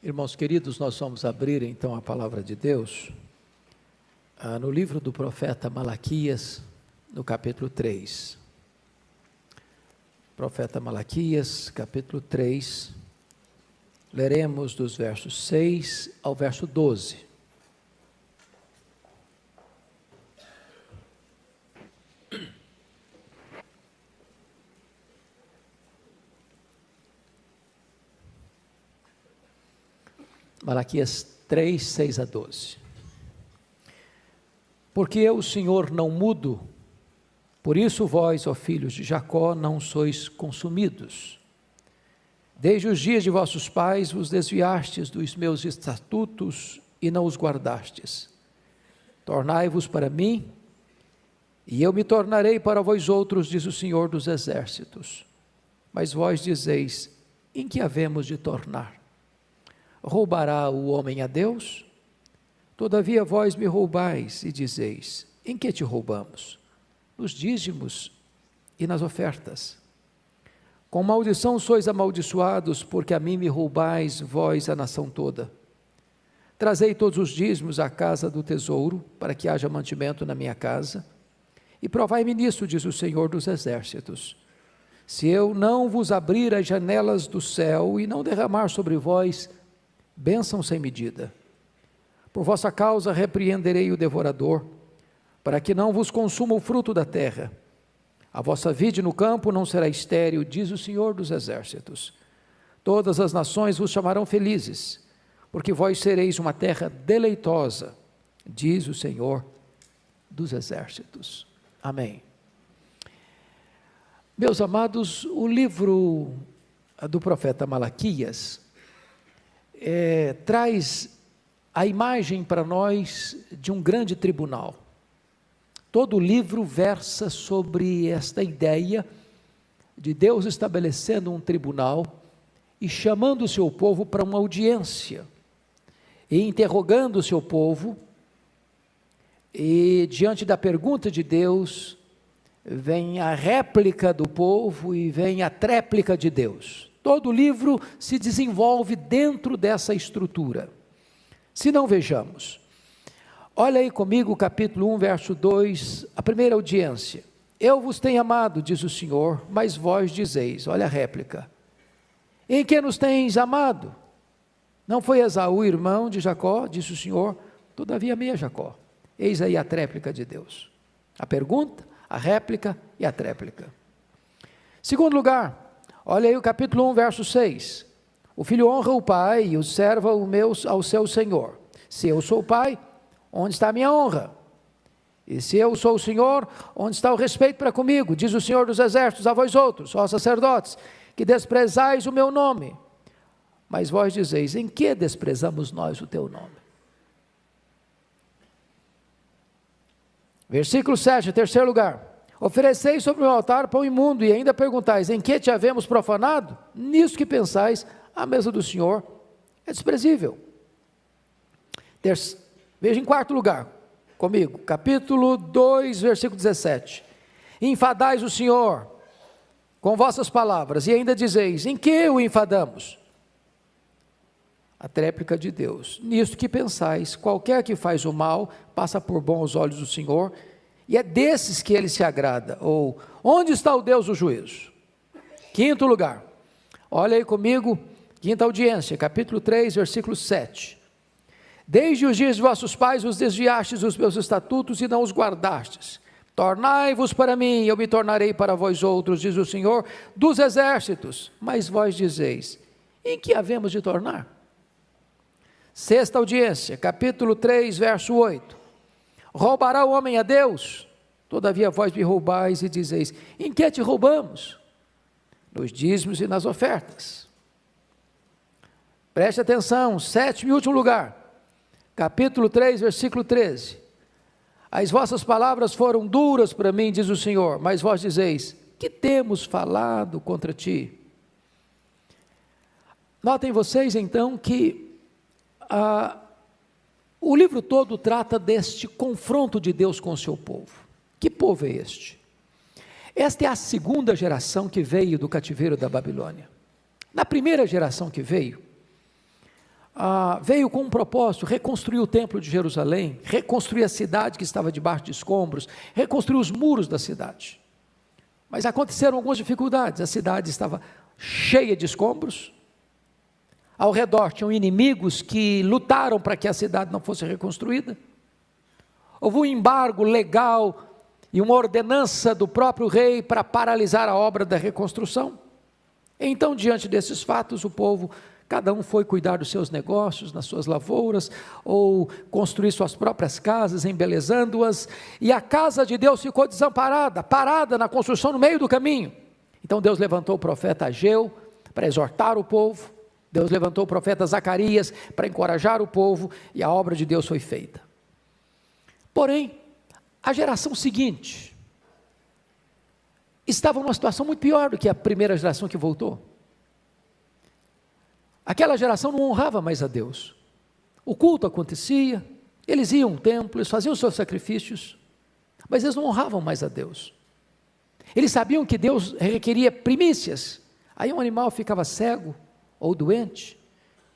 Irmãos queridos, nós vamos abrir então a palavra de Deus no livro do profeta Malaquias, no capítulo 3. Profeta Malaquias, capítulo 3, leremos dos versos 6 ao verso 12. Malaquias 3, 6 a 12. Porque eu, o Senhor, não mudo, por isso vós, ó filhos de Jacó, não sois consumidos. Desde os dias de vossos pais vos desviastes dos meus estatutos e não os guardastes. Tornai-vos para mim, e eu me tornarei para vós outros, diz o Senhor dos Exércitos. Mas vós dizeis, em que havemos de tornar? Roubará o homem a Deus? Todavia vós me roubais e dizeis, em que te roubamos? Nos dízimos e nas ofertas. Com maldição sois amaldiçoados, porque a mim me roubais, vós a nação toda. Trazei todos os dízimos à casa do tesouro, para que haja mantimento na minha casa, e provai-me nisso, diz o Senhor dos Exércitos. Se eu não vos abrir as janelas do céu e não derramar sobre vós bênção sem medida, por vossa causa repreenderei o devorador, para que não vos consuma o fruto da terra. A vossa vide no campo não será estéril, diz o Senhor dos Exércitos. Todas as nações vos chamarão felizes, porque vós sereis uma terra deleitosa, diz o Senhor dos Exércitos. Amém. Meus amados, o livro do profeta Malaquias traz a imagem para nós de um grande tribunal. Todo o livro versa sobre esta ideia de Deus estabelecendo um tribunal e chamando o seu povo para uma audiência, e interrogando o seu povo, e diante da pergunta de Deus, vem a réplica do povo e vem a tréplica de Deus. Todo o livro se desenvolve dentro dessa estrutura. Se não, vejamos. Olha aí comigo o capítulo 1, verso 2, a primeira audiência. Eu vos tenho amado, diz o Senhor, mas vós dizeis, olha a réplica. Em que nos tens amado? Não foi Esaú, irmão de Jacó, disse o Senhor, todavia amei a Jacó. Eis aí a tréplica de Deus. A pergunta, a réplica e a tréplica. Segundo lugar, olha aí o capítulo 1, verso 6. O filho honra o pai e o servo ao seu senhor. Se eu sou o pai, onde está a minha honra? E se eu sou o Senhor, onde está o respeito para comigo? Diz o Senhor dos Exércitos a vós outros, ó sacerdotes, que desprezais o meu nome. Mas vós dizeis, em que desprezamos nós o teu nome? Versículo 7, terceiro lugar. Ofereceis sobre o meu altar pão imundo, e ainda perguntais, em que te havemos profanado? Nisso que pensais, a mesa do Senhor é desprezível. Veja em quarto lugar, comigo, capítulo 2, versículo 17. Enfadais o Senhor com vossas palavras, e ainda dizeis, em que o enfadamos? A tréplica de Deus. Nisto que pensais, qualquer que faz o mal, passa por bom aos olhos do Senhor, e é desses que ele se agrada. Ou, onde está o Deus do juízo? Quinto lugar, olha aí comigo, quinta audiência, capítulo 3, versículo 7. Desde os dias de vossos pais vos desviastes dos meus estatutos e não os guardastes. Tornai-vos para mim, e eu me tornarei para vós outros, diz o Senhor dos Exércitos. Mas vós dizeis, em que havemos de tornar? Sexta audiência, capítulo 3, verso 8. Roubará o homem a Deus? Todavia vós me roubais e dizeis, em que te roubamos? Nos dízimos e nas ofertas. Preste atenção, sétimo e último lugar, capítulo 3, versículo 13. As vossas palavras foram duras para mim, diz o Senhor, mas vós dizeis, que temos falado contra ti? Notem vocês então que o livro todo trata deste confronto de Deus com o seu povo. Que povo é este? Esta é a segunda geração que veio do cativeiro da Babilônia. Na primeira geração que veio, veio com um propósito: reconstruir o templo de Jerusalém, reconstruir a cidade que estava debaixo de escombros, reconstruir os muros da cidade. Mas aconteceram algumas dificuldades. A cidade estava cheia de escombros, ao redor tinham inimigos que lutaram para que a cidade não fosse reconstruída. Houve um embargo legal e uma ordenança do próprio rei para paralisar a obra da reconstrução. Então, diante desses fatos, o povo, cada um foi cuidar dos seus negócios, nas suas lavouras, ou construir suas próprias casas, embelezando-as, e a casa de Deus ficou desamparada, parada na construção no meio do caminho. Então Deus levantou o profeta Ageu para exortar o povo, Deus levantou o profeta Zacarias para encorajar o povo, e a obra de Deus foi feita. Porém, a geração seguinte estava numa situação muito pior do que a primeira geração que voltou. Aquela geração não honrava mais a Deus. O culto acontecia, eles iam ao templo, eles faziam os seus sacrifícios, mas eles não honravam mais a Deus. Eles sabiam que Deus requeria primícias. Aí um animal ficava cego ou doente,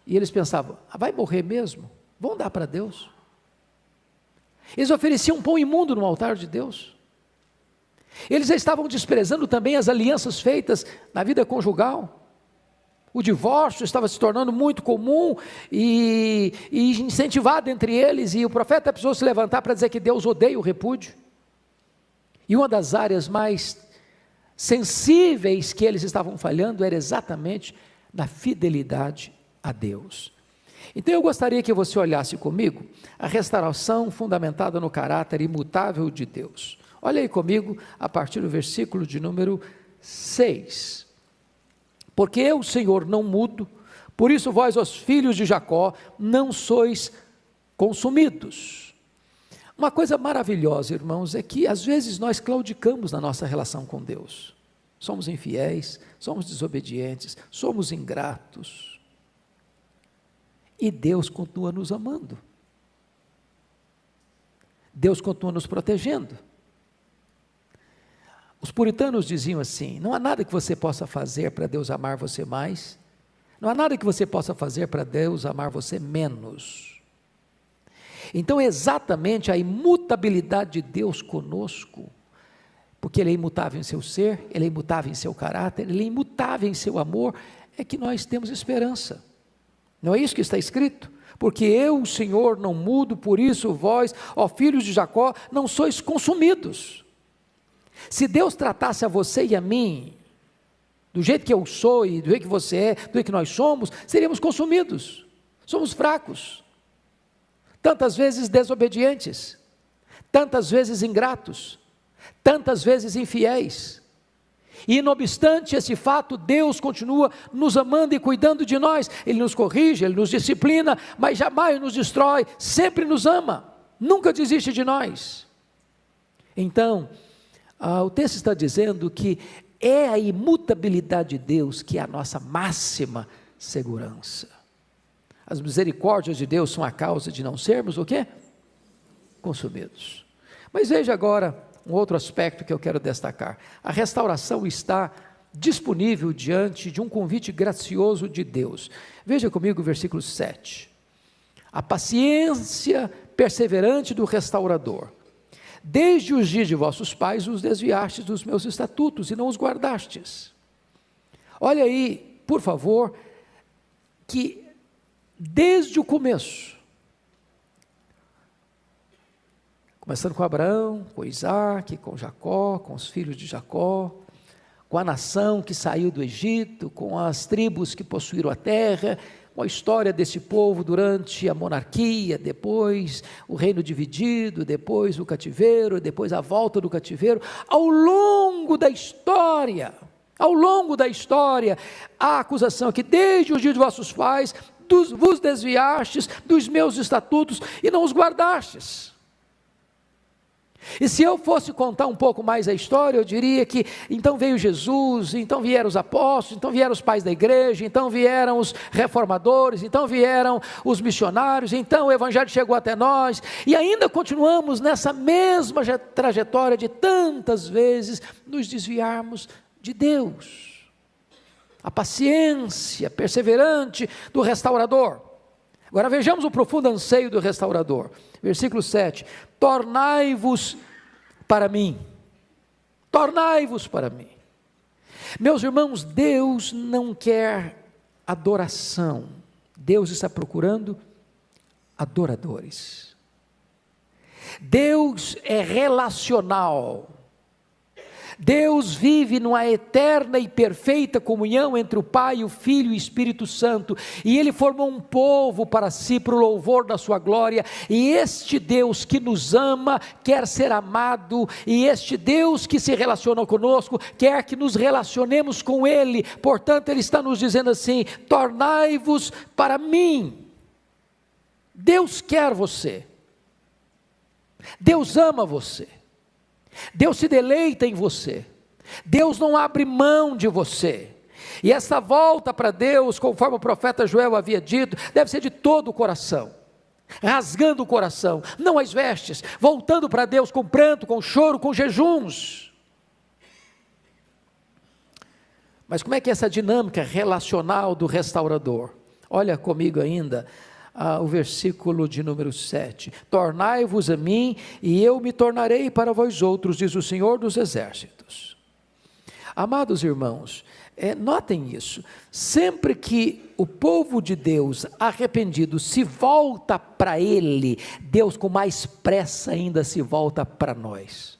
e eles pensavam: vai morrer mesmo? Vamos dar para Deus. Eles ofereciam pão imundo no altar de Deus. Eles estavam desprezando também as alianças feitas na vida conjugal. O divórcio estava se tornando muito comum e incentivado entre eles, e o profeta precisou se levantar para dizer que Deus odeia o repúdio. E uma das áreas mais sensíveis que eles estavam falhando era exatamente na fidelidade a Deus. Então eu gostaria que você olhasse comigo a restauração fundamentada no caráter imutável de Deus. Olha aí comigo a partir do versículo de número 6. Porque eu, Senhor, não mudo, por isso vós, os filhos de Jacó, não sois consumidos. Uma coisa maravilhosa, irmãos, é que às vezes nós claudicamos na nossa relação com Deus. Somos infiéis, somos desobedientes, somos ingratos. E Deus continua nos amando. Deus continua nos protegendo. Os puritanos diziam assim: não há nada que você possa fazer para Deus amar você mais, não há nada que você possa fazer para Deus amar você menos. Então, exatamente a imutabilidade de Deus conosco, porque Ele é imutável em seu ser, Ele é imutável em seu caráter, Ele é imutável em seu amor, é que nós temos esperança. Não é isso que está escrito? Porque eu, o Senhor, não mudo, por isso vós, ó filhos de Jacó, não sois consumidos. Se Deus tratasse a você e a mim do jeito que eu sou e do jeito que você é, do jeito que nós somos, seríamos consumidos. Somos fracos, tantas vezes desobedientes, tantas vezes ingratos, tantas vezes infiéis. E não obstante esse fato, Deus continua nos amando e cuidando de nós. Ele nos corrige, Ele nos disciplina, mas jamais nos destrói, sempre nos ama, nunca desiste de nós. Então, o texto está dizendo que é a imutabilidade de Deus que é a nossa máxima segurança. As misericórdias de Deus são a causa de não sermos o quê? Consumidos. Mas veja agora um outro aspecto que eu quero destacar. A restauração está disponível diante de um convite gracioso de Deus. Veja comigo o versículo 7. A paciência perseverante do restaurador. Desde os dias de vossos pais os desviastes dos meus estatutos e não os guardastes. Olha aí, por favor, que desde o começo, começando com Abraão, com Isaac, com Jacó, com os filhos de Jacó, com a nação que saiu do Egito, com as tribos que possuíram a terra, com a história desse povo durante a monarquia, depois o reino dividido, depois o cativeiro, depois a volta do cativeiro. Ao longo da história, a acusação que desde os dias de vossos pais vos desviastes dos meus estatutos e não os guardastes. E se eu fosse contar um pouco mais a história, eu diria que então veio Jesus, então vieram os apóstolos, então vieram os pais da igreja, então vieram os reformadores, então vieram os missionários, então o evangelho chegou até nós, e ainda continuamos nessa mesma trajetória de tantas vezes nos desviarmos de Deus. A paciência perseverante do restaurador. Agora vejamos o profundo anseio do restaurador. Versículo 7: tornai-vos para mim. Tornai-vos para mim. Meus irmãos, Deus não quer adoração. Deus está procurando adoradores. Deus é relacional. Deus vive numa eterna e perfeita comunhão entre o Pai, o Filho e o Espírito Santo, e Ele formou um povo para si, para o louvor da sua glória, e este Deus que nos ama, quer ser amado, e este Deus que se relaciona conosco, quer que nos relacionemos com Ele. Portanto, Ele está nos dizendo assim: tornai-vos para mim. Deus quer você, Deus ama você, Deus se deleita em você, Deus não abre mão de você, e essa volta para Deus, conforme o profeta Joel havia dito, deve ser de todo o coração, rasgando o coração, não as vestes, voltando para Deus com pranto, com choro, com jejuns. Mas como é que é essa dinâmica relacional do restaurador? Olha comigo ainda, o versículo de número 7, tornai-vos a mim, e eu me tornarei para vós outros, diz o Senhor dos Exércitos. Amados irmãos, notem isso, sempre que o povo de Deus arrependido se volta para Ele, Deus com mais pressa ainda se volta para nós.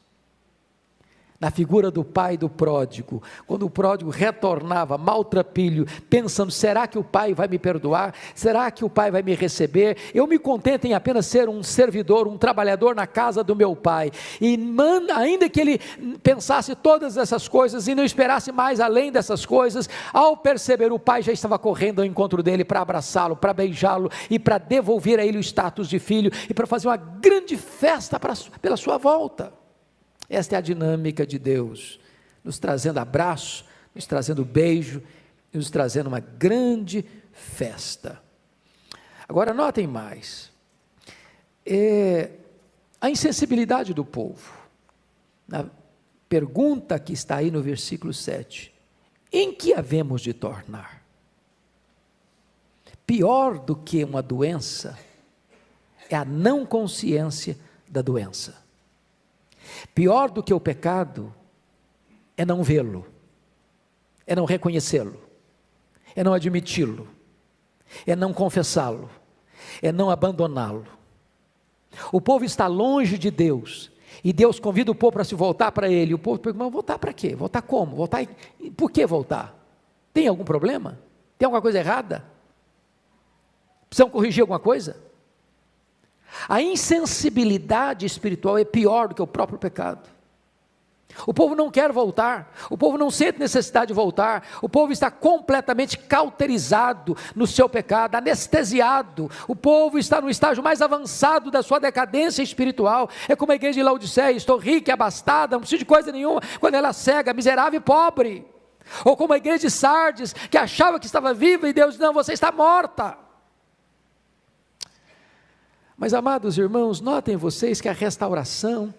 Na figura do pai do pródigo, quando o pródigo retornava maltrapilho, pensando: será que o pai vai me perdoar? Será que o pai vai me receber? Eu me contento em apenas ser um servidor, um trabalhador na casa do meu pai. E ainda que ele pensasse todas essas coisas e não esperasse mais além dessas coisas, ao perceber, o pai já estava correndo ao encontro dele para abraçá-lo, para beijá-lo e para devolver a ele o status de filho e para fazer uma grande festa pela sua volta. Esta é a dinâmica de Deus, nos trazendo abraço, nos trazendo beijo, nos trazendo uma grande festa. Agora notem mais, a insensibilidade do povo, na pergunta que está aí no versículo 7, em que havemos de tornar? Pior do que uma doença, é a não consciência da doença. Pior do que o pecado, é não vê-lo, é não reconhecê-lo, é não admiti-lo, é não confessá-lo, é não abandoná-lo. O povo está longe de Deus, e Deus convida o povo para se voltar para Ele. O povo pergunta: mas voltar para quê? Voltar como? Por que voltar? Tem algum problema? Tem alguma coisa errada? Precisam corrigir alguma coisa? A insensibilidade espiritual é pior do que o próprio pecado. O povo não quer voltar, o povo não sente necessidade de voltar, o povo está completamente cauterizado no seu pecado, anestesiado. O povo está no estágio mais avançado da sua decadência espiritual. É como a igreja de Laodiceia: estou rica e abastada, não preciso de coisa nenhuma, quando ela é cega, miserável e pobre. Ou como a igreja de Sardes, que achava que estava viva, e Deus: não, você está morta. Mas, amados irmãos, notem vocês que a restauração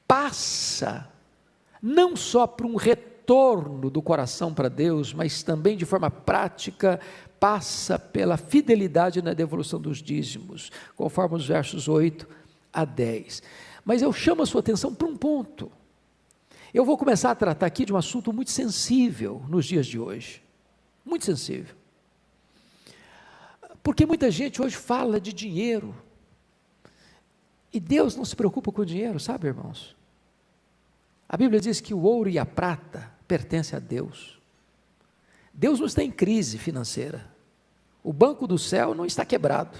passa não só por um retorno do coração para Deus, mas também de forma prática passa pela fidelidade na devolução dos dízimos, conforme os versos 8 a 10. Mas eu chamo a sua atenção para um ponto. Eu vou começar a tratar aqui de um assunto muito sensível nos dias de hoje, muito sensível, porque muita gente hoje fala de dinheiro, e Deus não se preocupa com o dinheiro, sabe, irmãos? A Bíblia diz que o ouro e a prata pertencem a Deus. Deus não está em crise financeira. O banco do céu não está quebrado.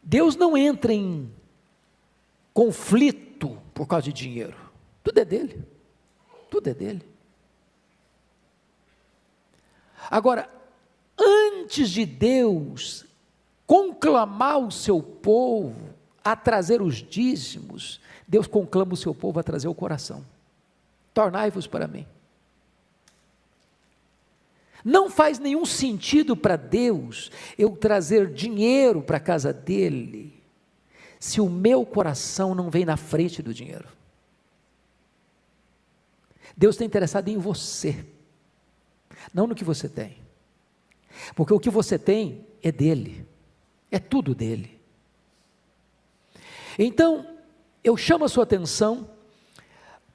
Deus não entra em conflito por causa de dinheiro. Tudo é dele. Tudo é dele. Agora, antes de Deus conclamar o seu povo a trazer os dízimos, Deus conclama o seu povo a trazer o coração. Tornai-vos para mim. Não faz nenhum sentido para Deus eu trazer dinheiro para a casa dele, se o meu coração não vem na frente do dinheiro. Deus está interessado em você, não no que você tem. Porque o que você tem é dele, é tudo dele. Então, eu chamo a sua atenção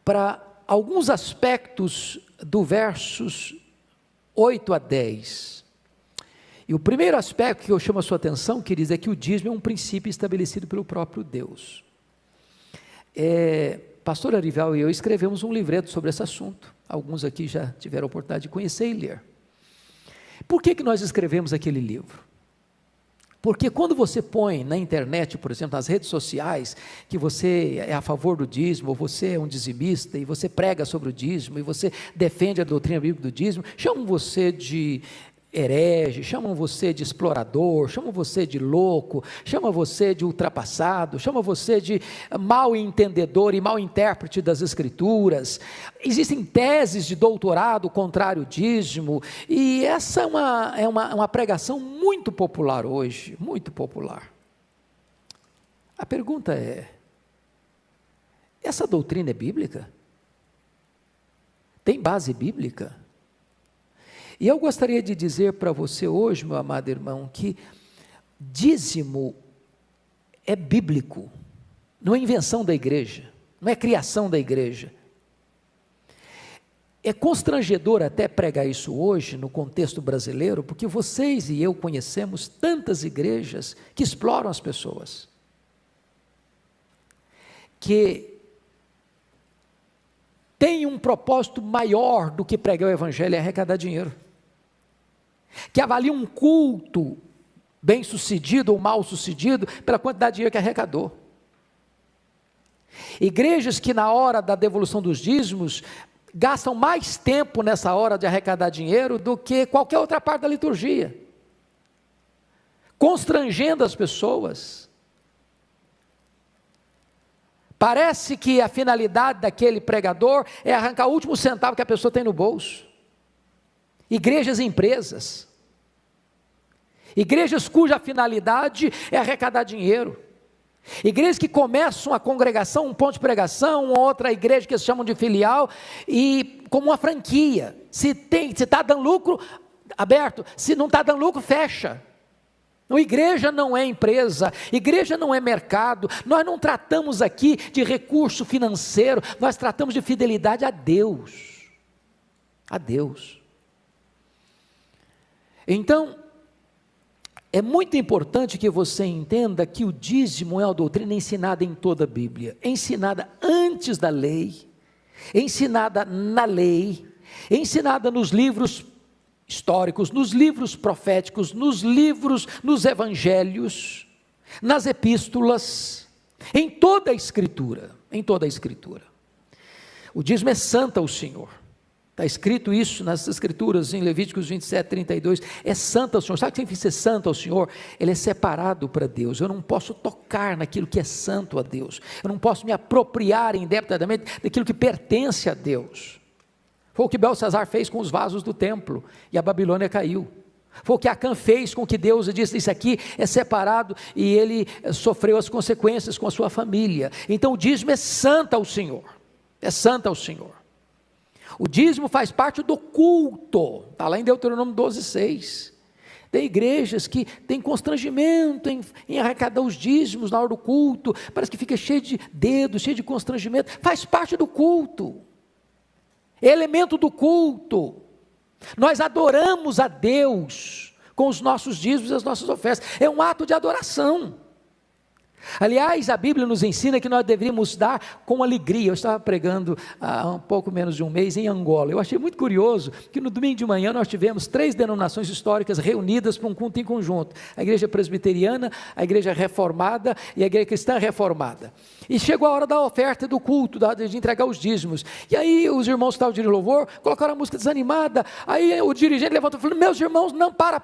para alguns aspectos do versos 8 a 10. E o primeiro aspecto que eu chamo a sua atenção, queridos, é que o dízimo é um princípio estabelecido pelo próprio Deus. Pastor Arival e eu escrevemos um livreto sobre esse assunto. Alguns aqui já tiveram a oportunidade de conhecer e ler. Por que nós escrevemos aquele livro? Porque quando você põe na internet, por exemplo, nas redes sociais, que você é a favor do dízimo, ou você é um dizimista, e você prega sobre o dízimo, e você defende a doutrina bíblica do dízimo, chamam você de herege, chamam você de explorador, chamam você de louco, chamam você de ultrapassado, chamam você de mal entendedor e mal intérprete das Escrituras. Existem teses de doutorado contrário ao dízimo, e essa é uma pregação muito popular hoje, muito popular. A pergunta é: essa doutrina é bíblica? Tem base bíblica? E eu gostaria de dizer para você hoje, meu amado irmão, que dízimo é bíblico, não é invenção da igreja, não é criação da igreja. É constrangedor até pregar isso hoje no contexto brasileiro, porque vocês e eu conhecemos tantas igrejas que exploram as pessoas, que tem um propósito maior do que pregar o evangelho e arrecadar dinheiro, que avalia um culto bem sucedido ou mal sucedido pela quantidade de dinheiro que arrecadou. Igrejas que na hora da devolução dos dízimos gastam mais tempo nessa hora de arrecadar dinheiro do que qualquer outra parte da liturgia, constrangendo as pessoas. Parece que a finalidade daquele pregador é arrancar o último centavo que a pessoa tem no bolso. Igrejas e empresas, igrejas cuja finalidade é arrecadar dinheiro, igrejas que começam a congregação, um ponto de pregação, outra igreja que se chamam de filial, e como uma franquia, se está dando lucro, aberto, se não está dando lucro, fecha. Não, igreja não é empresa, igreja não é mercado, nós não tratamos aqui de recurso financeiro, nós tratamos de fidelidade a Deus, a Deus. Então, é muito importante que você entenda que o dízimo é uma doutrina ensinada em toda a Bíblia, ensinada antes da lei, ensinada na lei, ensinada nos livros históricos, nos livros proféticos, nos evangelhos, nas epístolas, em toda a Escritura, em toda a Escritura. O dízimo é santo ao Senhor. Está escrito isso nas Escrituras, em Levíticos 27, 32, é santo ao Senhor. Sabe o que significa ser santo ao Senhor? Ele é separado para Deus. Eu não posso tocar naquilo que é santo a Deus, eu não posso me apropriar indebitamente daquilo que pertence a Deus. Foi o que Belsazar fez com os vasos do templo, e a Babilônia caiu. Foi o que Acã fez com que Deus disse, isso aqui é separado, e ele sofreu as consequências com a sua família. Então o dízimo é santo ao Senhor, é santo ao Senhor. O dízimo faz parte do culto, está lá em Deuteronômio 12, 6. Tem igrejas que têm constrangimento em arrecadar os dízimos na hora do culto, parece que fica cheio de dedos, cheio de constrangimento, faz parte do culto, é elemento do culto. Nós adoramos a Deus com os nossos dízimos e as nossas ofertas, é um ato de adoração. Aliás, a Bíblia nos ensina que nós deveríamos dar com alegria. Eu estava pregando há um pouco menos de um mês em Angola. Eu achei muito curioso que no domingo de manhã nós tivemos 3 denominações históricas reunidas para um culto em conjunto. A igreja presbiteriana, a igreja reformada e a igreja cristã reformada. E chegou a hora da oferta e do culto, de entregar os dízimos. E aí os irmãos que estavam de louvor colocaram a música desanimada. Aí o dirigente levantou e falou, meus irmãos, não, para.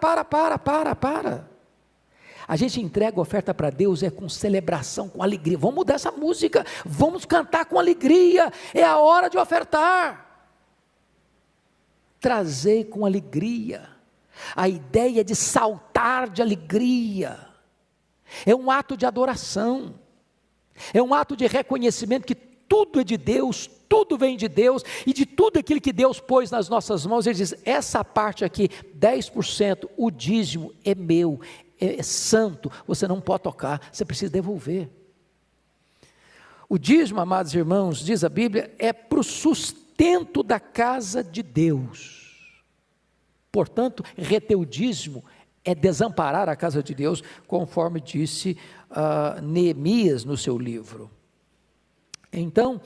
A gente entrega a oferta para Deus com celebração, com alegria. Vamos mudar essa música, vamos cantar com alegria, é a hora de ofertar. Trazei com alegria, a ideia de saltar de alegria, é um ato de adoração, é um ato de reconhecimento que tudo é de Deus, tudo vem de Deus, e de tudo aquilo que Deus pôs nas nossas mãos, Ele diz, essa parte aqui, 10%, o dízimo é meu, é santo, você não pode tocar, você precisa devolver. O dízimo, amados irmãos, diz a Bíblia, é para o sustento da casa de Deus. Portanto, reter o dízimo é desamparar a casa de Deus, conforme disse Neemias no seu livro. Então,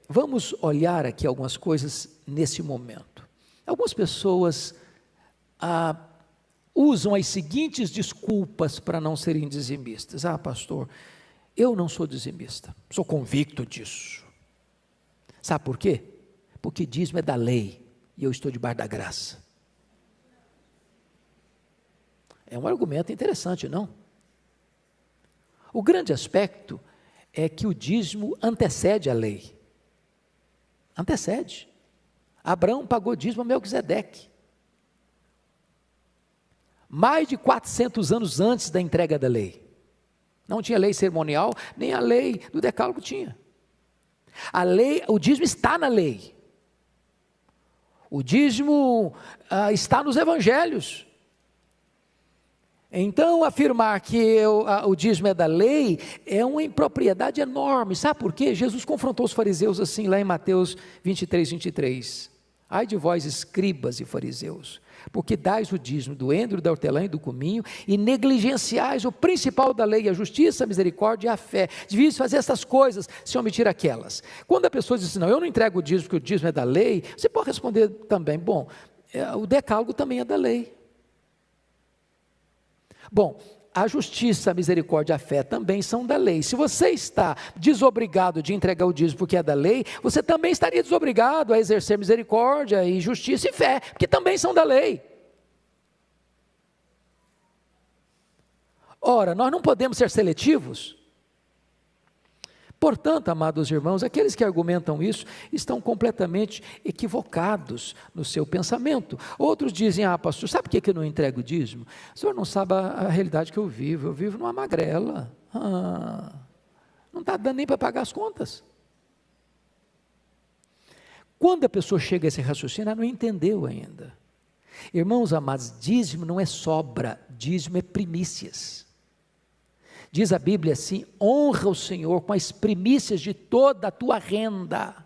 vamos olhar aqui algumas coisas nesse momento. Algumas pessoas usam as seguintes desculpas para não serem dizimistas. Pastor, eu não sou dizimista, sou convicto disso. Sabe por quê? Porque dízimo é da lei, e eu estou debaixo da graça. É um argumento interessante, não? O grande aspecto é que o dízimo antecede a lei. Antecede. Abraão pagou dízimo a Melquisedeque. Mais de 400 anos antes da entrega da lei. Não tinha lei cerimonial, nem a lei do decálogo tinha. A lei, o dízimo está na lei. O dízimo está nos evangelhos. Então, afirmar que o dízimo é da lei é uma impropriedade enorme. Sabe por quê? Jesus confrontou os fariseus assim, lá em Mateus 23, 23. Ai de vós, escribas e fariseus, porque dais o dízimo do endro, da hortelã e do cominho, e negligenciais o principal da lei, a justiça, a misericórdia e a fé. Devias fazer essas coisas, se omitir aquelas. Quando a pessoa diz assim, não, eu não entrego o dízimo, porque o dízimo é da lei, você pode responder também, bom, o decálogo também é da lei. Bom, a justiça, a misericórdia e a fé também são da lei. Se você está desobrigado de entregar o dízimo porque é da lei, você também estaria desobrigado a exercer misericórdia e justiça e fé, porque também são da lei. Ora, nós não podemos ser seletivos. Portanto, amados irmãos, aqueles que argumentam isso estão completamente equivocados no seu pensamento. Outros dizem, pastor, sabe por que eu não entrego o dízimo? O senhor não sabe a realidade que eu vivo numa magrela, não está dando nem para pagar as contas. Quando a pessoa chega a esse raciocínio, ela não entendeu ainda. Irmãos amados, dízimo não é sobra, dízimo é primícias. Diz a Bíblia assim, honra o Senhor com as primícias de toda a tua renda.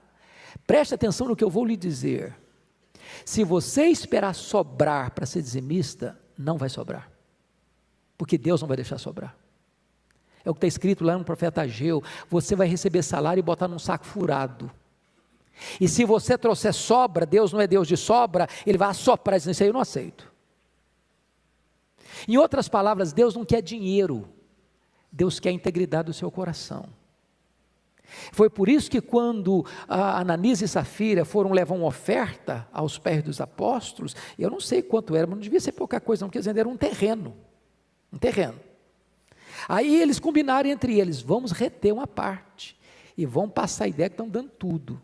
Preste atenção no que eu vou lhe dizer. Se você esperar sobrar para ser dizimista, não vai sobrar. Porque Deus não vai deixar sobrar. É o que está escrito lá no profeta Ageu, você vai receber salário e botar num saco furado. E se você trouxer sobra, Deus não é Deus de sobra, Ele vai assoprar e dizer, isso aí eu não aceito. Em outras palavras, Deus não quer dinheiro. Deus quer a integridade do seu coração. Foi por isso que quando Ananias e Safira foram levar uma oferta aos pés dos apóstolos, eu não sei quanto era, mas não devia ser pouca coisa não, porque eles era um terreno. Aí eles combinaram entre eles, vamos reter uma parte, e vamos passar a ideia que estão dando tudo.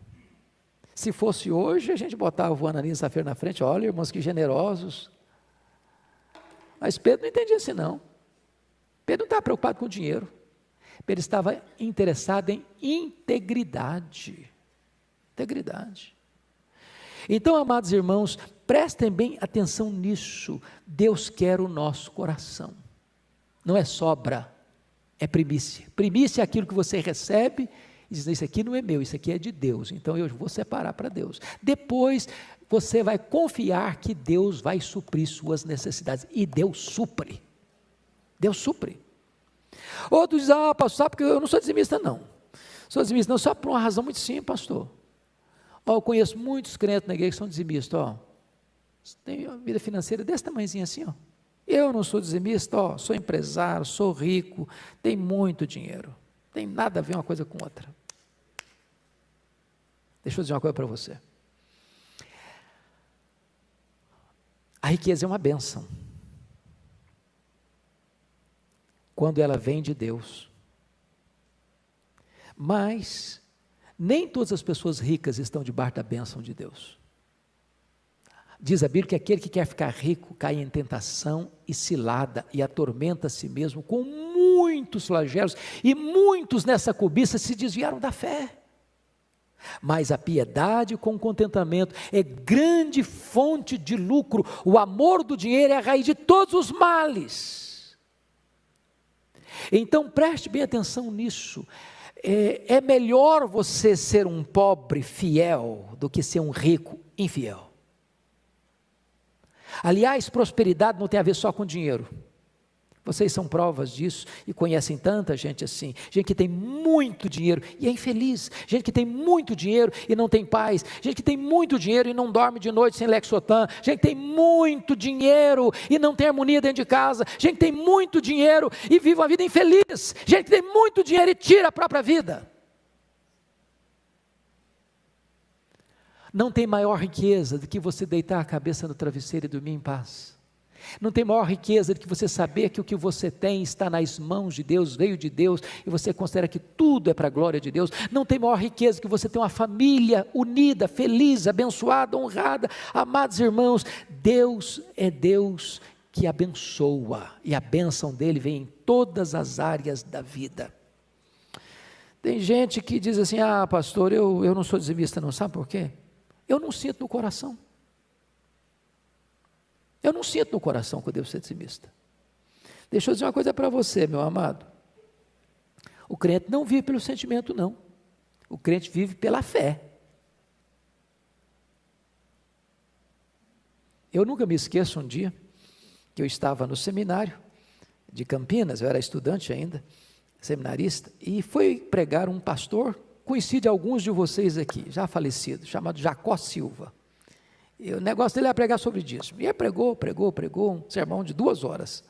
Se fosse hoje, a gente botava o Ananias e Safira na frente, olha irmãos que generosos. Mas Pedro não entendia assim não. Pedro não estava preocupado com dinheiro, Pedro estava interessado em integridade. Então, amados irmãos, prestem bem atenção nisso, Deus quer o nosso coração, não é sobra, é primícia. Primícia é aquilo que você recebe, e diz, isso aqui não é meu, isso aqui é de Deus, então eu vou separar para Deus. Depois, você vai confiar que Deus vai suprir suas necessidades, e Deus supre. Deus supre. Outros dizem, pastor, sabe porque eu não sou dizimista não. Sou dizimista não, só por uma razão muito simples, pastor. Eu conheço muitos crentes na igreja que são dizimistas, tem uma vida financeira desse tamanhozinho assim, Eu não sou dizimista, sou empresário, sou rico, tenho muito dinheiro. Tem nada a ver uma coisa com outra. Deixa eu dizer uma coisa para você. A riqueza é uma bênção. Quando ela vem de Deus. Mas nem todas as pessoas ricas estão debaixo da bênção de Deus. Diz a Bíblia que aquele que quer ficar rico cai em tentação e cilada e atormenta a si mesmo com muitos flagelos, e muitos nessa cobiça se desviaram da fé. Mas a piedade com contentamento é grande fonte de lucro. O amor do dinheiro é a raiz de todos os males. Então preste bem atenção nisso. É melhor você ser um pobre fiel do que ser um rico infiel. Aliás, prosperidade não tem a ver só com dinheiro. Vocês são provas disso e conhecem tanta gente assim. Gente que tem muito dinheiro e é infeliz. Gente que tem muito dinheiro e não tem paz. Gente que tem muito dinheiro e não dorme de noite sem Lexotan. Gente que tem muito dinheiro e não tem harmonia dentro de casa. Gente que tem muito dinheiro e vive uma vida infeliz. Gente que tem muito dinheiro e tira a própria vida. Não tem maior riqueza do que você deitar a cabeça no travesseiro e dormir em paz. Não tem maior riqueza do que você saber que o que você tem está nas mãos de Deus, veio de Deus, e você considera que tudo é para a glória de Deus. Não tem maior riqueza do que você ter uma família unida, feliz, abençoada, honrada. Amados irmãos, Deus é Deus que abençoa, e a bênção dele vem em todas as áreas da vida. Tem gente que diz assim: pastor, eu não sou dizimista não, sabe por quê? Eu não sinto no coração. Eu não sinto no coração que eu devo ser dizimista. Deixa eu dizer uma coisa para você, meu amado. O crente não vive pelo sentimento, não. O crente vive pela fé. Eu nunca me esqueço um dia que eu estava no seminário de Campinas, eu era estudante ainda, seminarista, e foi pregar um pastor, conhecido de alguns de vocês aqui, já falecido, chamado Jacó Silva. E o negócio dele era pregar sobre dízimo. E ele pregou um sermão de 2 horas.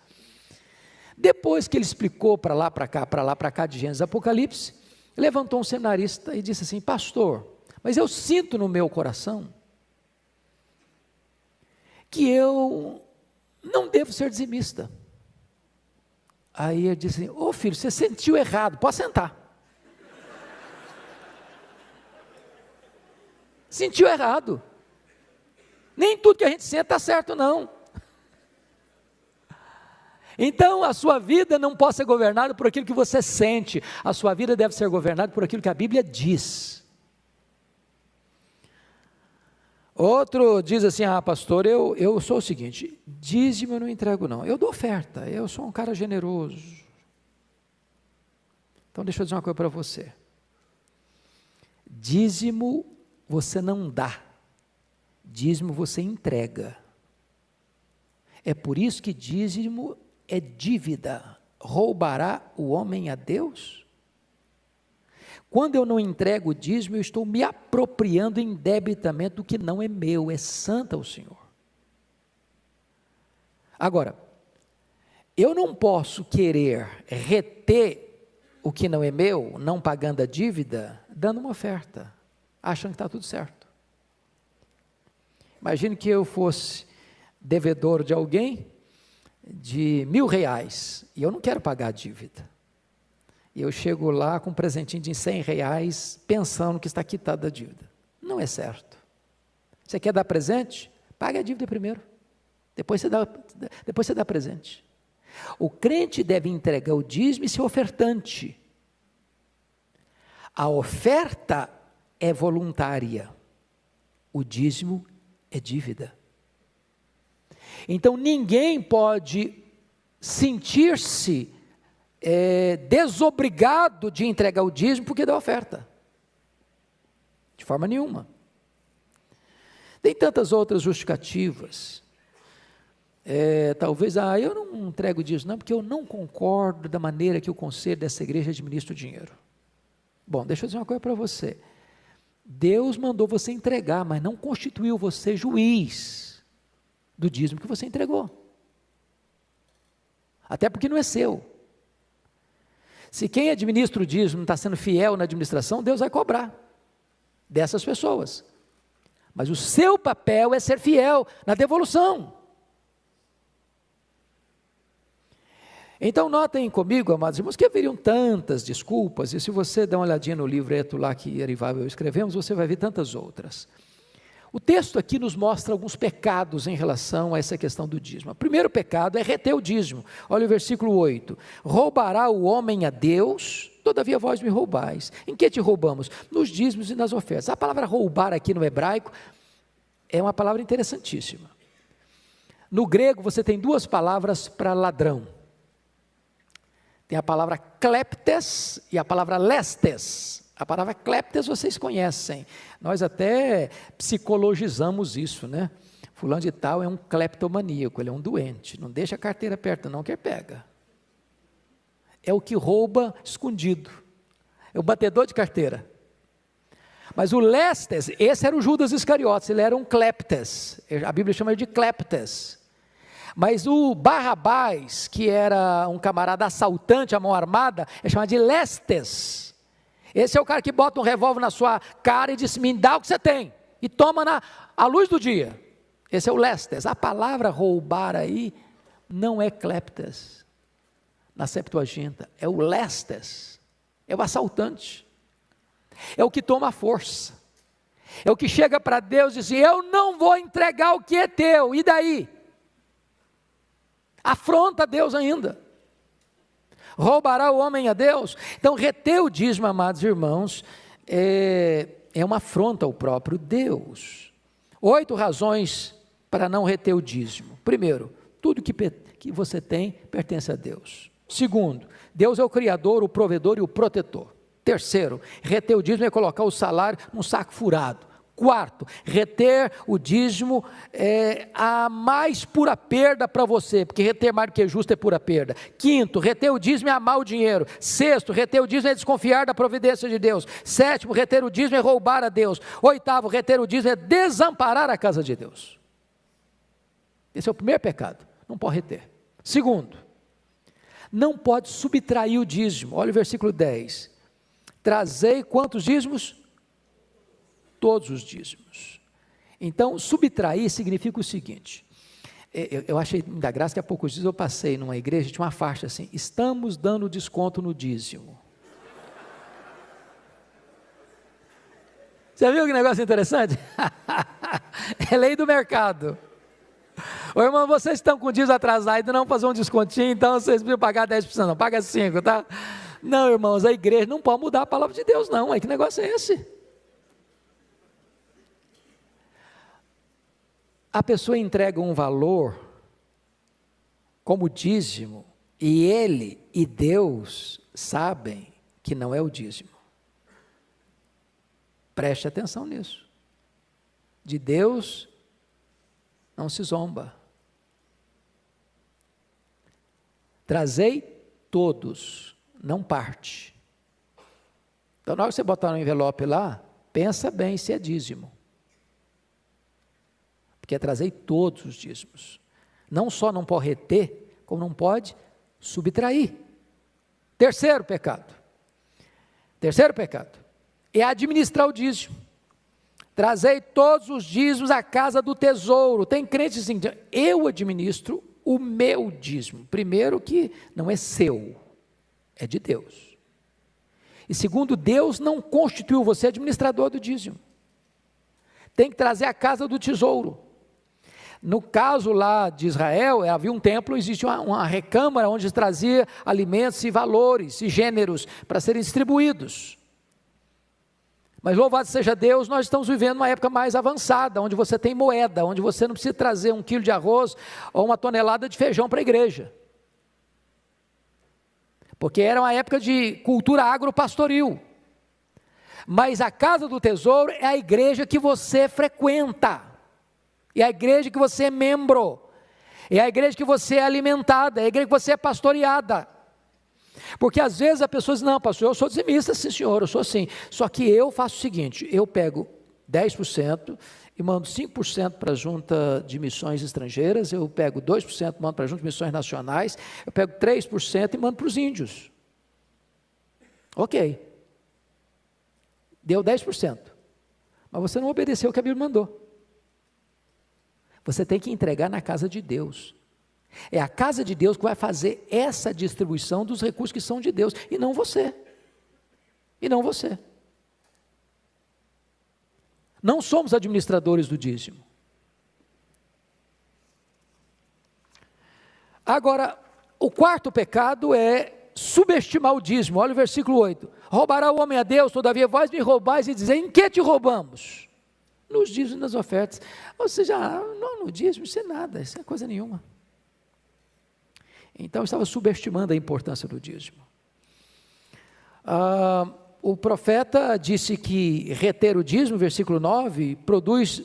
Depois que ele explicou para lá, para cá, de Gênesis e Apocalipse, levantou um seminarista e disse assim: pastor, mas eu sinto no meu coração que eu não devo ser dizimista. Aí ele disse assim: ô filho, você sentiu errado, pode sentar. Sentiu errado. Nem tudo que a gente sente está certo, não. Então, a sua vida não pode ser governada por aquilo que você sente. A sua vida deve ser governada por aquilo que a Bíblia diz. Outro diz assim: pastor, eu sou o seguinte, dízimo eu não entrego não, eu dou oferta, eu sou um cara generoso. Então, deixa eu dizer uma coisa para você. Dízimo você não dá. Dízimo você entrega. É por isso que dízimo é dívida. Roubará o homem a Deus? Quando eu não entrego o dízimo, eu estou me apropriando indebitamente do que não é meu, é santo ao Senhor. Agora, eu não posso querer reter o que não é meu, não pagando a dívida, dando uma oferta, achando que está tudo certo. Imagine que eu fosse devedor de alguém de R$1.000 e eu não quero pagar a dívida. E eu chego lá com um presentinho de R$100 pensando que está quitada a dívida. Não é certo. Você quer dar presente? Pague a dívida primeiro. Depois você dá presente. O crente deve entregar o dízimo e ser ofertante. A oferta é voluntária. O dízimo é dívida. Então ninguém pode sentir-se desobrigado de entregar o dízimo porque dá oferta. De forma nenhuma. Tem tantas outras justificativas. Talvez, eu não entrego o dízimo não, porque eu não concordo da maneira que o conselho dessa igreja administra o dinheiro. Bom, deixa eu dizer uma coisa para você. Deus mandou você entregar, mas não constituiu você juiz do dízimo que você entregou. Até porque não é seu. Se quem administra o dízimo não está sendo fiel na administração, Deus vai cobrar dessas pessoas. Mas o seu papel é ser fiel na devolução. Então notem comigo, amados irmãos, que haveriam tantas desculpas, e se você der uma olhadinha no livreto lá que Erival e eu escrevemos, você vai ver tantas outras. O texto aqui nos mostra alguns pecados em relação a essa questão do dízimo. O primeiro pecado é reter o dízimo. Olha o versículo 8. Roubará o homem a Deus, todavia vós me roubais. Em que te roubamos? Nos dízimos e nas ofertas. A palavra roubar aqui no hebraico é uma palavra interessantíssima. No grego você tem duas palavras para ladrão. Tem a palavra kleptes e a palavra lestes. A palavra kleptes vocês conhecem. Nós até psicologizamos isso, né? Fulano de tal é um cleptomaníaco, ele é um doente. Não deixa a carteira perto não, que ele pega. É o que rouba escondido. É o batedor de carteira. Mas o lestes, esse era o Judas Iscariotes, ele era um kleptes. A Bíblia chama ele de kleptes. Mas o Barrabás, que era um camarada assaltante à mão armada, é chamado de lestes. Esse é o cara que bota um revólver na sua cara e diz, me dá o que você tem, e toma à luz do dia. Esse é o lestes. A palavra roubar aí não é kleptes, na Septuaginta, é o lestes, é o assaltante, é o que toma força, é o que chega para Deus e diz, eu não vou entregar o que é teu, e daí? Afronta a Deus ainda. Roubará o homem a Deus? Então, reter o dízimo, amados irmãos, é uma afronta ao próprio Deus. 8 razões para não reter o dízimo. Primeiro, tudo que você tem pertence a Deus. Segundo, Deus é o Criador, o provedor e o protetor. Terceiro, reter o dízimo é colocar o salário num saco furado. Quarto, reter o dízimo é a mais pura perda para você, porque reter mais do que justo é pura perda. Quinto, reter o dízimo é amar o dinheiro. Sexto, reter o dízimo é desconfiar da providência de Deus. Sétimo, reter o dízimo é roubar a Deus. Oitavo, reter o dízimo é desamparar a casa de Deus. Esse é o primeiro pecado, não pode reter. Segundo, não pode subtrair o dízimo. Olha o versículo 10. Trazei quantos dízimos? Todos os dízimos. Então, subtrair significa o seguinte, eu achei da graça que há poucos dias eu passei numa igreja, tinha uma faixa assim, estamos dando desconto no dízimo. Você viu que negócio interessante? É lei do mercado. Ô irmão, vocês estão com o dízimo atrasado, não fazer um descontinho, então vocês precisam pagar 10%, não, paga 5%, tá? Não, irmãos, a igreja não pode mudar a palavra de Deus não, que negócio é esse? A pessoa entrega um valor como dízimo e ele e Deus sabem que não é o dízimo. Preste atenção nisso. De Deus não se zomba. Trazei todos, não parte. Então na hora que você botar no envelope lá, pensa bem se é dízimo. Porque é trazer todos os dízimos. Não só não pode reter, como não pode subtrair. Terceiro pecado é administrar o dízimo. Trazei todos os dízimos à casa do tesouro. Tem crentes assim, eu administro o meu dízimo. Primeiro que não é seu, é de Deus. E segundo, Deus não constituiu você administrador do dízimo. Tem que trazer a casa do tesouro. No caso lá de Israel, havia um templo, existia uma recâmara onde trazia alimentos e valores e gêneros para serem distribuídos. Mas louvado seja Deus, nós estamos vivendo uma época mais avançada, onde você tem moeda, onde você não precisa trazer 1 quilo de arroz ou uma tonelada de feijão para a igreja. Porque era uma época de cultura agropastoril. Mas a casa do tesouro é a igreja que você frequenta. É a igreja que você é membro, é a igreja que você é alimentada, é a igreja que você é pastoreada. Porque às vezes a pessoa diz, não pastor, eu sou dizimista, sim senhor, eu sou assim. Só que eu faço o seguinte, eu pego 10% e mando 5% para a junta de missões estrangeiras, eu pego 2% e mando para a junta de missões nacionais, eu pego 3% e mando para os índios. Ok, deu 10%, mas você não obedeceu o que a Bíblia mandou. Você tem que entregar na casa de Deus. É a casa de Deus que vai fazer essa distribuição dos recursos que são de Deus, e não você. E não você. Não somos administradores do dízimo. Agora, o quarto pecado é subestimar o dízimo. Olha o versículo 8. Roubará o homem a Deus, todavia vós me roubais, e dizer, em que te roubamos? Nos dízimos e nas ofertas. Ou seja, não, no dízimo isso é nada, isso é coisa nenhuma. Então, eu estava subestimando a importância do dízimo. O profeta disse que reter o dízimo, versículo 9, produz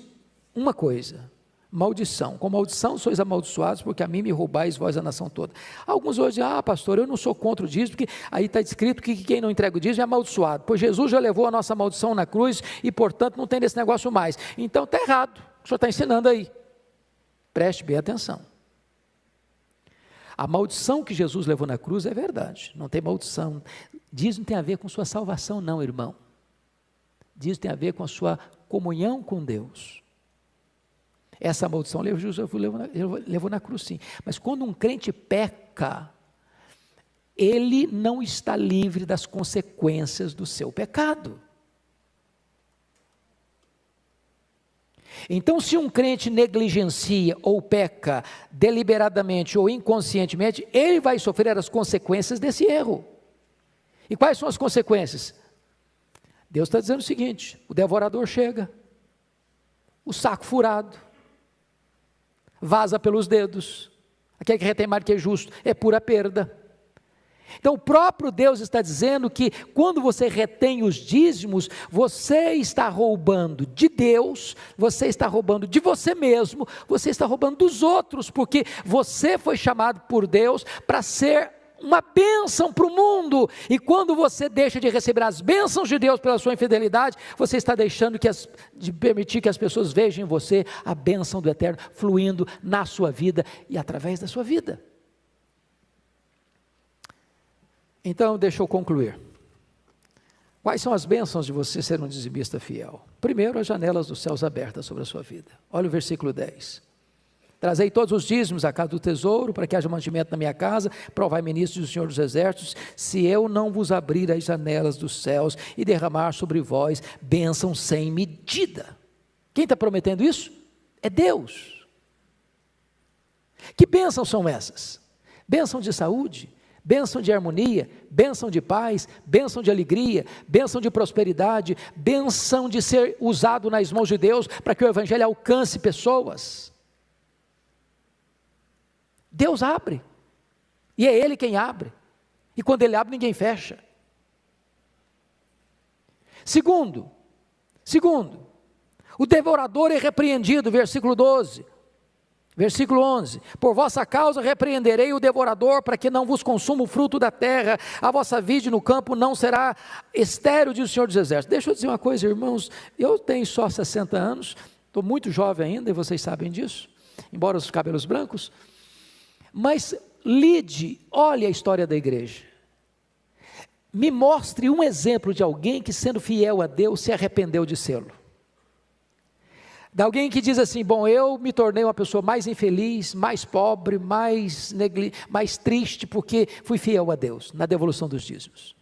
uma coisa: maldição. Com maldição sois amaldiçoados, porque a mim me roubais vós a nação toda. Alguns hoje dizem, pastor, eu não sou contra o dízimo, porque aí está escrito que quem não entrega o dízimo é amaldiçoado, pois Jesus já levou a nossa maldição na cruz, e portanto não tem desse negócio mais. Então está errado, o senhor está ensinando aí. Preste bem atenção. A maldição que Jesus levou na cruz é verdade, não tem maldição. Dízimo tem a ver com sua salvação não, irmão. Dízimo tem a ver com a sua comunhão com Deus. Essa maldição Jesus levou na cruz sim, mas quando um crente peca, ele não está livre das consequências do seu pecado. Então, se um crente negligencia ou peca deliberadamente ou inconscientemente, ele vai sofrer as consequências desse erro. E quais são as consequências? Deus está dizendo o seguinte: o devorador chega, o saco furado, vaza pelos dedos, aquele que retém mais que é justo, é pura perda. Então o próprio Deus está dizendo que quando você retém os dízimos, você está roubando de Deus, você está roubando de você mesmo, você está roubando dos outros, porque você foi chamado por Deus para ser uma bênção para o mundo, e quando você deixa de receber as bênçãos de Deus pela sua infidelidade, você está deixando de permitir que as pessoas vejam em você a bênção do Eterno fluindo na sua vida e através da sua vida. Então, deixa eu concluir. Quais são as bênçãos de você ser um dizimista fiel? Primeiro, as janelas dos céus abertas sobre a sua vida. Olha o versículo 10. Trazei todos os dízimos à casa do tesouro, para que haja mantimento na minha casa. Provai, ministros do Senhor dos Exércitos, se eu não vos abrir as janelas dos céus e derramar sobre vós bênção sem medida. Quem está prometendo isso? É Deus. Que bênçãos são essas? Bênção de saúde, bênção de harmonia, bênção de paz, bênção de alegria, bênção de prosperidade, bênção de ser usado nas mãos de Deus para que o Evangelho alcance pessoas. Deus abre, e é Ele quem abre, e quando Ele abre ninguém fecha. Segundo, o devorador é repreendido, versículo 12, versículo 11, por vossa causa repreenderei o devorador, para que não vos consuma o fruto da terra, a vossa vide no campo não será estéril, diz o Senhor dos Exércitos. Deixa eu dizer uma coisa, irmãos, eu tenho só 60 anos, estou muito jovem ainda, e vocês sabem disso, embora os cabelos brancos, mas olhe a história da igreja, me mostre um exemplo de alguém que, sendo fiel a Deus, se arrependeu de sê-lo. De alguém que diz assim, bom, eu me tornei uma pessoa mais infeliz, mais pobre, mais triste, porque fui fiel a Deus, na devolução dos dízimos.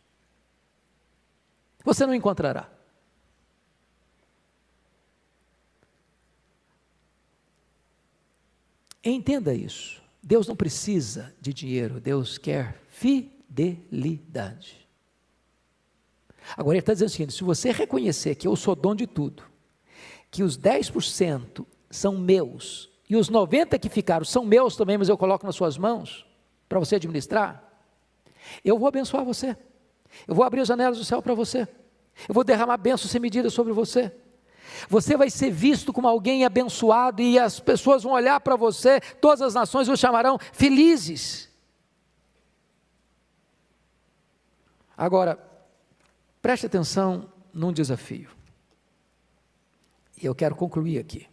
Você não encontrará. Entenda isso. Deus não precisa de dinheiro, Deus quer fidelidade. Agora ele está dizendo o seguinte, se você reconhecer que eu sou dono de tudo, que os 10% são meus, e os 90% que ficaram são meus também, mas eu coloco nas suas mãos, para você administrar, eu vou abençoar você, eu vou abrir as janelas do céu para você, eu vou derramar bênçãos sem medida sobre você. Você vai ser visto como alguém abençoado, e as pessoas vão olhar para você, todas as nações o chamarão felizes. Agora, preste atenção num desafio, e eu quero concluir aqui.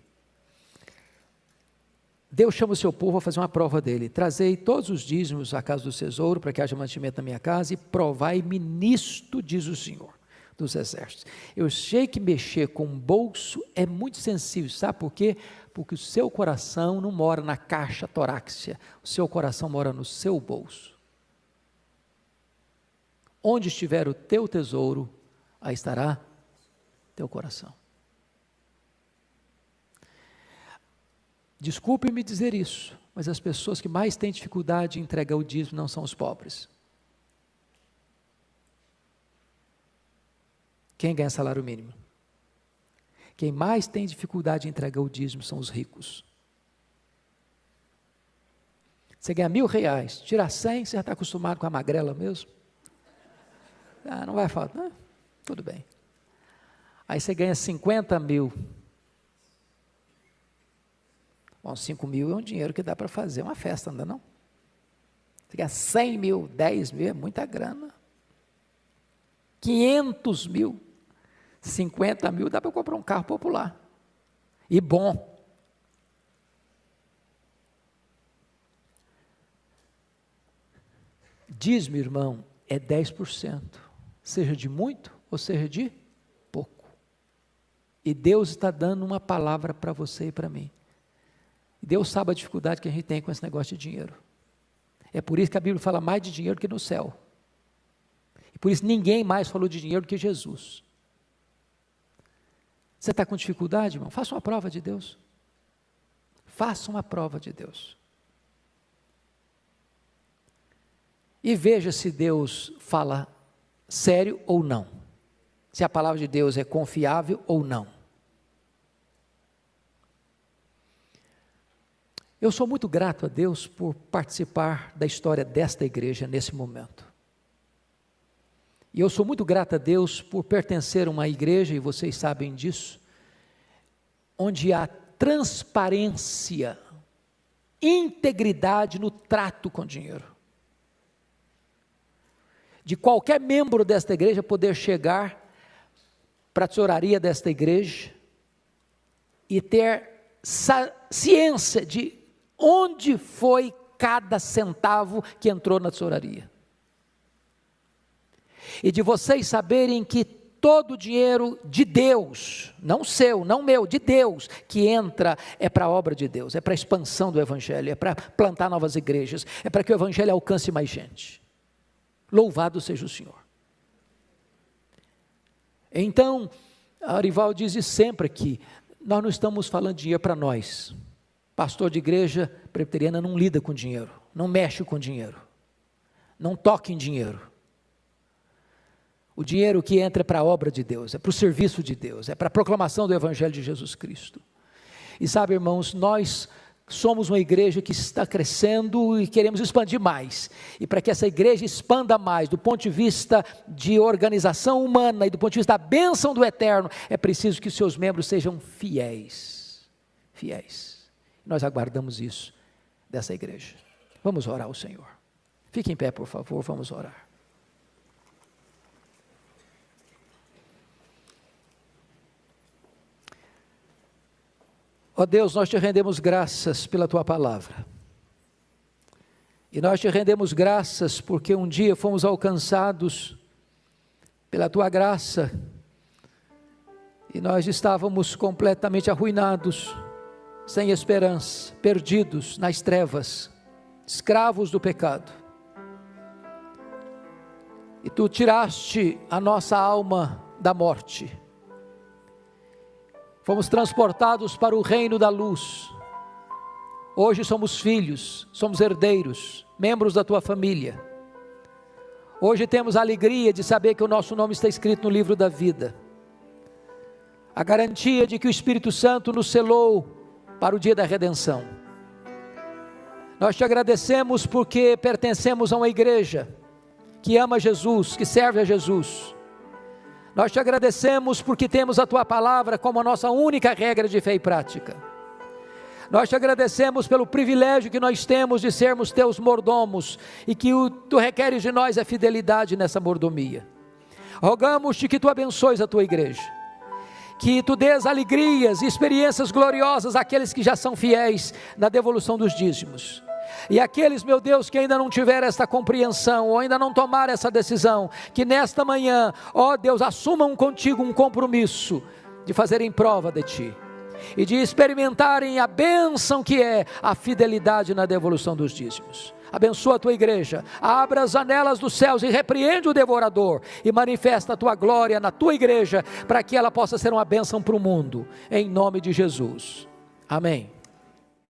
Deus chama o seu povo a fazer uma prova dele, trazei todos os dízimos à casa do tesouro, para que haja mantimento na minha casa, e provai-me nisto, diz o Senhor dos Exércitos. Eu sei que mexer com o bolso é muito sensível, sabe por quê? Porque o seu coração não mora na caixa torácica, o seu coração mora no seu bolso. Onde estiver o teu tesouro, aí estará teu coração. Desculpe-me dizer isso, mas as pessoas que mais têm dificuldade em entregar o dízimo não são os pobres. Quem ganha salário mínimo? Quem mais tem dificuldade em entregar o dízimo são os ricos. Você ganha R$1.000, tira 100, você já está acostumado com a magrela mesmo? Não vai faltar, tudo bem. Aí você ganha 50 mil. Bom, 5 mil é um dinheiro que dá para fazer uma festa, não dá não? Você ganha 100 mil, 10 mil, é muita grana. 500 mil, 50 mil, dá para comprar um carro popular. E bom. Dízimo, irmão, é 10%. Seja de muito ou seja de pouco. E Deus está dando uma palavra para você e para mim. Deus sabe a dificuldade que a gente tem com esse negócio de dinheiro. É por isso que a Bíblia fala mais de dinheiro do que no céu. E por isso ninguém mais falou de dinheiro do que Jesus. Você está com dificuldade, irmão? Faça uma prova de Deus. Faça uma prova de Deus. E veja se Deus fala sério ou não. Se a palavra de Deus é confiável ou não. Eu sou muito grato a Deus por participar da história desta igreja nesse momento. E eu sou muito grato a Deus por pertencer a uma igreja, e vocês sabem disso, onde há transparência, integridade no trato com o dinheiro. De qualquer membro desta igreja poder chegar para a tesouraria desta igreja e ter ciência de onde foi cada centavo que entrou na tesouraria. E de vocês saberem que todo o dinheiro de Deus, não seu, não meu, de Deus, que entra é para a obra de Deus, é para a expansão do Evangelho, é para plantar novas igrejas, é para que o Evangelho alcance mais gente. Louvado seja o Senhor. Então, a Arival diz sempre que nós não estamos falando de dinheiro para nós. Pastor de igreja presbiteriana não lida com dinheiro, não mexe com dinheiro, não toca em dinheiro. O dinheiro que entra é para a obra de Deus, é para o serviço de Deus, é para a proclamação do Evangelho de Jesus Cristo. E sabe, irmãos, nós somos uma igreja que está crescendo e queremos expandir mais. E para que essa igreja expanda mais, do ponto de vista de organização humana e do ponto de vista da bênção do eterno, é preciso que os seus membros sejam fiéis. Fiéis. Nós aguardamos isso dessa igreja. Vamos orar ao Senhor. Fique em pé, por favor, vamos orar. Ó Deus, nós te rendemos graças pela tua palavra. E nós te rendemos graças porque um dia fomos alcançados pela tua graça e nós estávamos completamente arruinados, sem esperança, perdidos nas trevas, escravos do pecado. E tu tiraste a nossa alma da morte. Fomos transportados para o reino da luz. Hoje somos filhos, somos herdeiros, membros da tua família. Hoje temos a alegria de saber que o nosso nome está escrito no livro da vida. A garantia de que o Espírito Santo nos selou para o dia da redenção. Nós te agradecemos porque pertencemos a uma igreja que ama Jesus, que serve a Jesus. Nós te agradecemos porque temos a tua palavra como a nossa única regra de fé e prática. Nós te agradecemos pelo privilégio que nós temos de sermos teus mordomos e que tu requeres de nós a fidelidade nessa mordomia. Rogamos-te que tu abençoes a tua igreja, que tu dês alegrias e experiências gloriosas àqueles que já são fiéis na devolução dos dízimos. E aqueles, meu Deus, que ainda não tiveram esta compreensão, ou ainda não tomaram essa decisão, que nesta manhã, ó Deus, assumam contigo um compromisso de fazerem prova de ti, e de experimentarem a bênção que é a fidelidade na devolução dos dízimos. Abençoa a tua igreja, abra as janelas dos céus e repreende o devorador, e manifesta a tua glória na tua igreja, para que ela possa ser uma bênção para o mundo, em nome de Jesus, amém.